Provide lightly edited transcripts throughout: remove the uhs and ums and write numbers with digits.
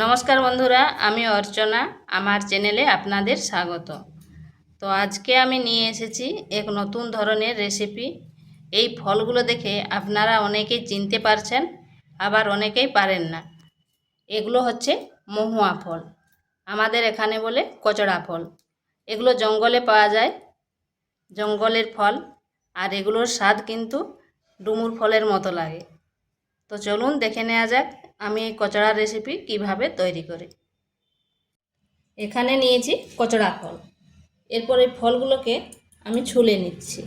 নমস্কার বন্ধুরা, আমি অর্চনা। আমার চ্যানেলে আপনাদের স্বাগত। তো আজকে আমি নিয়ে এসেছি এক নতুন ধরনের রেসিপি। এই ফলগুলো দেখে আপনারা অনেকেই চিনতে পারছেন, আবার অনেকেই পারেন না। এগুলো হচ্ছে মহুয়া ফল, আমাদের এখানে বলে কচড়া ফল। এগুলো জঙ্গলে পাওয়া যায়, জঙ্গলের ফল। আর এগুলোর স্বাদ কিন্তু ডুমুর ফলের মতো লাগে। তো চলুন দেখে নেওয়া যাক আমি এই কচড়ার রেসিপি কিভাবে তৈরি করি। এখানে নিয়েছি কচড়া ফল। এরপর এই ফলগুলোকে আমি ছুলে নিচ্ছি।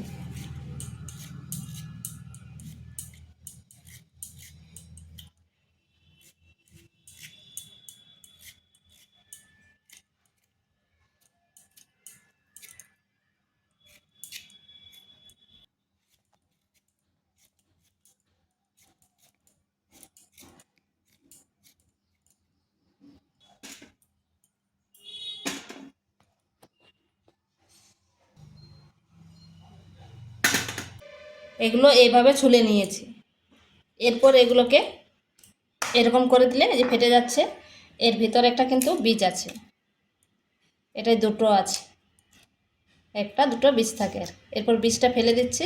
এগুলো এইভাবে ছুলে নিয়েছি। এরপর এগুলোকে এরকম করে দিলে এই যে ফেটে যাচ্ছে, এর ভিতরে একটা কিন্তু বীজ আছে। এটাই দুটো আছে, একটা দুটো বীজ থাকে। এরপর বীজটা ফেলে দিচ্ছি।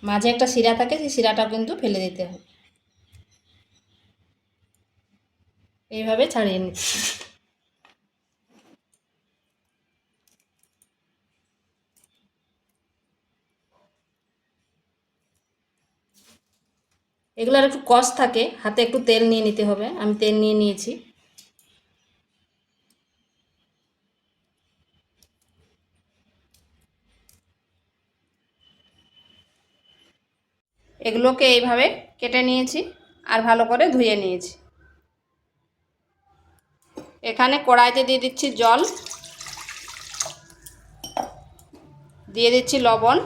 মাঝে একটা শিরা থাকে, সেই শিরাটাও কিন্তু ফেলে দিতে হবে। এইভাবে ছাড়িয়ে নিচ্ছি। এগুলোর একটু কষ থাকে, হাতে একটু তেল নিয়ে নিতে হবে। আমি তেল নিয়ে নিয়েছি। এগুলোকে এইভাবে কেটে নিয়েছি আর ভালো করে ধুয়ে নিয়েছি। এখানে কড়াইতে দিয়ে দিচ্ছি জল, দিয়ে দিচ্ছি লবণ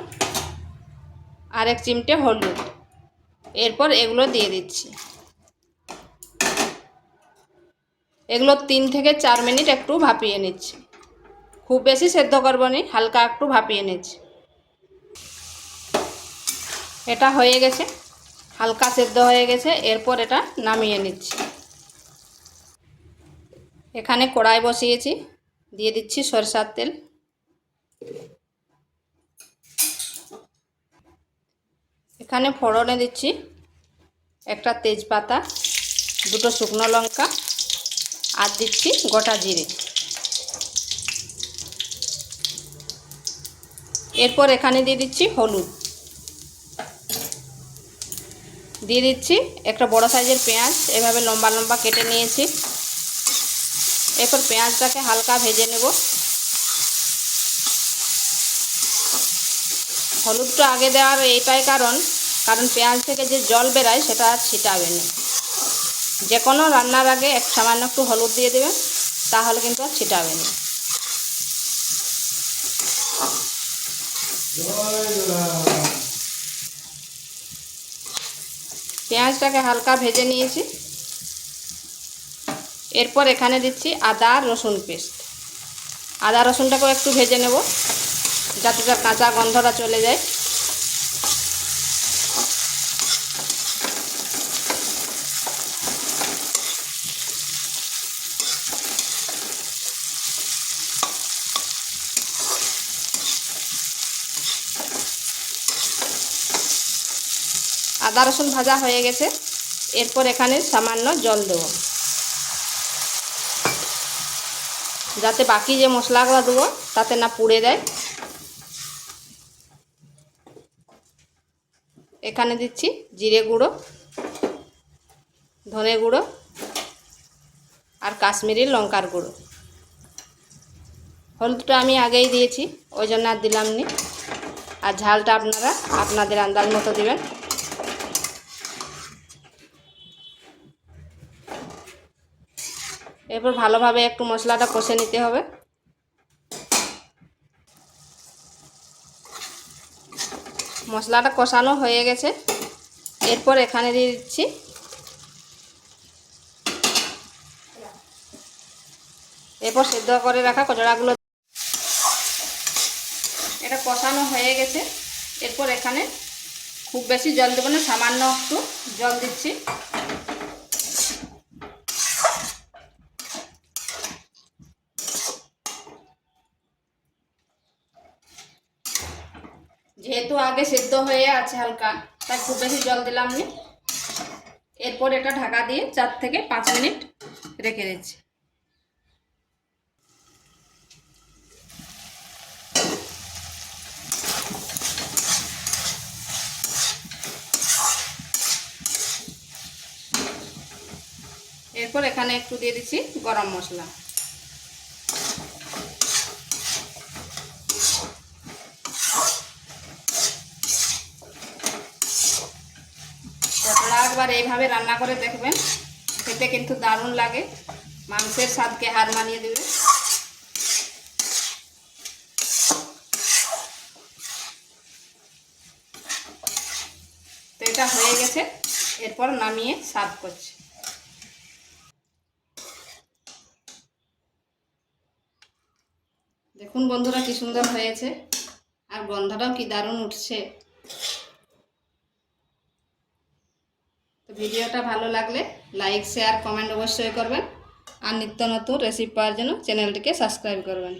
আর 1 চিমটে হলুদ। এরপর এগুলো দিয়ে দিচ্ছি। এগুলো 3 থেকে 4 মিনিট একটু ভাপিয়ে নিচ্ছি। খুব বেশি সেদ্ধ করব না, হালকা একটু ভাপিয়ে নিচ্ছি। এটা হয়ে গেছে, হালকা সেদ্ধ হয়ে গেছে। এরপর এটা নামিয়ে নিচ্ছি। এখানে কড়াই বসিয়েছি, দিয়ে দিচ্ছি সরষের তেল। এখানে ফোড়নে দিচ্ছি একটা তেজপাতা, 2টো শুকনো লঙ্কা আর দিচ্ছি গোটা জিরে। এরপর এখানে দিয়ে দিচ্ছি হলুদ, দিয়ে দিচ্ছি একটা বড় সাইজের পেঁয়াজ, এভাবে লম্বা লম্বা কেটে নিয়েছি। এরপর পেঁয়াজটাকে হালকা ভেজে নেব। হলুদটা আগে দেওয়ার এইটাই কারণ পেঁয়াজ থেকে যে জল বেরায় সেটা আর ছিটাবে না। যে কোনো রান্নার আগে সামান্য একটু হলুদ দিয়ে দেবেন, তাহলে কিন্তু আর ছিটাবে না। পেঁয়াজটাকে হালকা ভেজে নিয়েছি। এরপর এখানে দিচ্ছি আদা রসুন পেস্ট। আদা রসুনটাকেও একটু ভেজে নেব, যাতে তার কাঁচা গন্ধটা চলে যায়। আদা রসুন ভাজা হয়ে গেছে। এরপর এখানে সামান্য জল দেব, যাতে বাকি যে মশলাগুলো দেবো তাতে না পুড়ে যায়। এখানে দিচ্ছি জিরে গুঁড়ো, ধনে গুঁড়ো আর কাশ্মীরি লঙ্কার গুঁড়ো। হলুদটা আমি আগেই দিয়েছি, ওই জন্য আর দিলাম নি। আর ঝালটা আপনারা আপনাদের আন্দাজ মতো দেবেন। এরপর ভালোভাবে একটু মশলাটা কষে নিতে হবে। মশলাটা কষানো হয়ে গেছে। এরপর এখানে দিয়ে দিচ্ছি এরপর সেদ্ধ করে রাখা কচড়াগুলো। এটা কষানো হয়ে গেছে। এরপর এখানে খুব বেশি জল দেবো না, সামান্য একটু জল দিচ্ছি। যেহেতু আগে সেদ্ধ হয়ে আছে হালকা, তাই খুব বেশি জল দিলাম না। এরপর এটা ঢাকা দিয়ে 4 থেকে 5 মিনিট রেখে দিচ্ছি। এরপর এখানে একটু দিয়ে দিচ্ছি গরম মশলা। আপনারা একবার এইভাবে রান্না করে দেখবেন, খেতে কিন্তু দারুণ লাগে, মাংসের স্বাদকে হার মানিয়ে দেবে। তো এটা হয়ে গেছে, এরপর নামিয়ে সার্ভ করছি। দেখুন বন্ধুরা কি সুন্দর হয়েছে, আর গন্ধটাও কি দারুণ উঠছে। তো ভিডিওটা ভালো লাগলে লাইক, শেয়ার, কমেন্ট অবশ্যই করবেন, আর নিত্য নতুন রেসিপি পাওয়ার জন্য চ্যানেলটিকে সাবস্ক্রাইব করবেন।